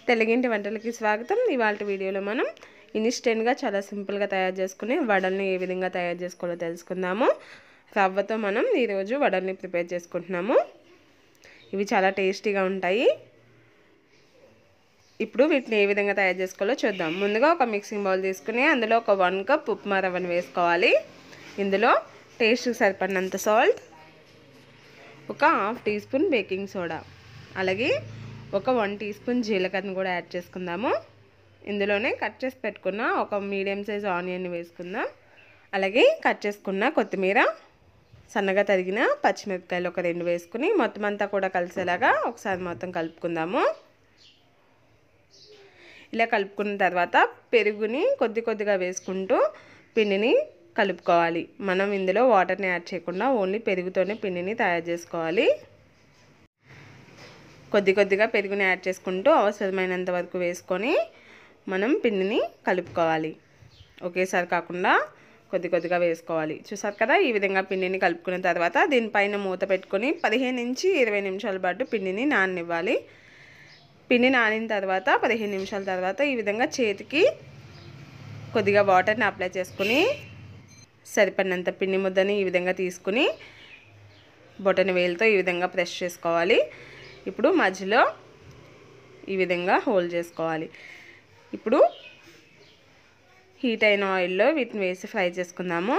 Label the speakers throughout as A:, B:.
A: తెలుగింటి వంటలకి స్వాగతం. ఇవాళ వీడియోలో మనం ఇన్స్టెంట్గా చాలా సింపుల్గా తయారు చేసుకునే వడల్ని ఏ విధంగా తయారు చేసుకోవాలో తెలుసుకుందాము. రవ్వతో మనం ఈరోజు వడల్ని ప్రిపేర్ చేసుకుంటున్నాము. ఇవి చాలా టేస్టీగా ఉంటాయి. ఇప్పుడు వీటిని ఏ విధంగా తయారు చేసుకోవాలో చూద్దాం. ముందుగా ఒక మిక్సింగ్ బౌల్ తీసుకుని అందులో ఒక 1 కప్ ఉప్మా రవ్వను వేసుకోవాలి. ఇందులో టేస్ట్కి సరిపడినంత సాల్ట్, ఒక half teaspoon baking soda, అలాగే ఒక 1 టీ స్పూన్ జీలకర్రను కూడా యాడ్ చేసుకుందాము. ఇందులోనే కట్ చేసి పెట్టుకున్న ఒక మీడియం సైజ్ ఆనియన్ని వేసుకుందాం. అలాగే కట్ చేసుకున్న కొత్తిమీర, సన్నగా తరిగిన పచ్చిమిరపకాయలు ఒక 2 వేసుకుని మొత్తం అంతా కూడా కలిసేలాగా ఒకసారి మొత్తం కలుపుకుందాము. ఇలా కలుపుకున్న తర్వాత పెరుగుని కొద్ది కొద్దిగా వేసుకుంటూ పిండిని కలుపుకోవాలి. మనం ఇందులో వాటర్ని యాడ్ చేయకుండా ఓన్లీ పెరుగుతోనే పిండిని తయారు చేసుకోవాలి. కొద్ది కొద్దిగా పెరుగుని యాడ్ చేసుకుంటూ అవసరమైనంత వరకు వేసుకొని మనం పిండిని కలుపుకోవాలి. ఒకేసారి కాకుండా కొద్ది కొద్దిగా వేసుకోవాలి. చూసారు కదా, ఈ విధంగా పిండిని కలుపుకున్న తర్వాత దీనిపైన మూత పెట్టుకొని 15 నుంచి 20 నిమిషాల పాటు పిండిని నాననివ్వాలి. పిండి నానిన తర్వాత 15 నిమిషాల తర్వాత ఈ విధంగా చేతికి కొద్దిగా వాటర్ని అప్లై చేసుకుని సరిపడినంత పిండి ముద్దని ఈ విధంగా తీసుకుని బొటన వేలుతో ఈ విధంగా ప్రెస్ చేసుకోవాలి. ఇప్పుడు మధ్యలో ఈ విధంగా హోల్డ్ చేసుకోవాలి. ఇప్పుడు హీట్ అయిన ఆయిల్లో వీటిని వేసి ఫ్రై చేసుకుందాము.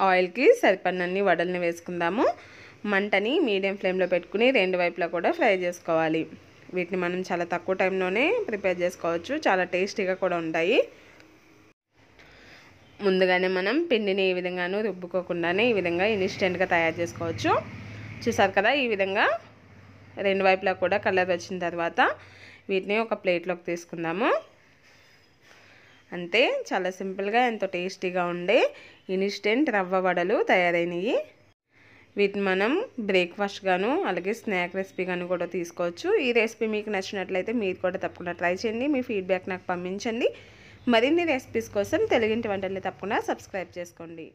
A: ఆయిల్కి సరిపడినన్ని వడల్ని వేసుకుందాము. మంటని మీడియం ఫ్లేమ్లో పెట్టుకుని 2 వైపులా కూడా ఫ్రై చేసుకోవాలి. వీటిని మనం చాలా తక్కువ టైంలోనే ప్రిపేర్ చేసుకోవచ్చు. చాలా టేస్టీగా కూడా ఉంటాయి. ముందుగానే మనం పిండిని ఈ విధంగాను రుబ్బుకోకుండానే ఈ విధంగా ఇన్స్టెంట్గా తయారు చేసుకోవచ్చు. చూసారు కదా, ఈ విధంగా 2 వైపులా కూడా కలర్ వచ్చిన తర్వాత వీటిని ఒక ప్లేట్లోకి తీసుకుందాము. అంతే, చాలా సింపుల్గా ఎంతో టేస్టీగా ఉండే ఇన్స్టెంట్ రవ్వ వడలు తయారైనవి. వీటిని మనం బ్రేక్ఫాస్ట్ గాను అలాగే స్నాక్ రెసిపీ గాను కూడా తీసుకోవచ్చు. ఈ రెసిపీ మీకు నచ్చినట్లయితే మీరు కూడా తప్పకుండా ట్రై చేయండి. మీ ఫీడ్బ్యాక్ నాకు పంపించండి. మరిన్ని రెసిపీస్ కోసం తెలుగింటి వంటల్ని తప్పకుండా సబ్స్క్రైబ్ చేసుకోండి.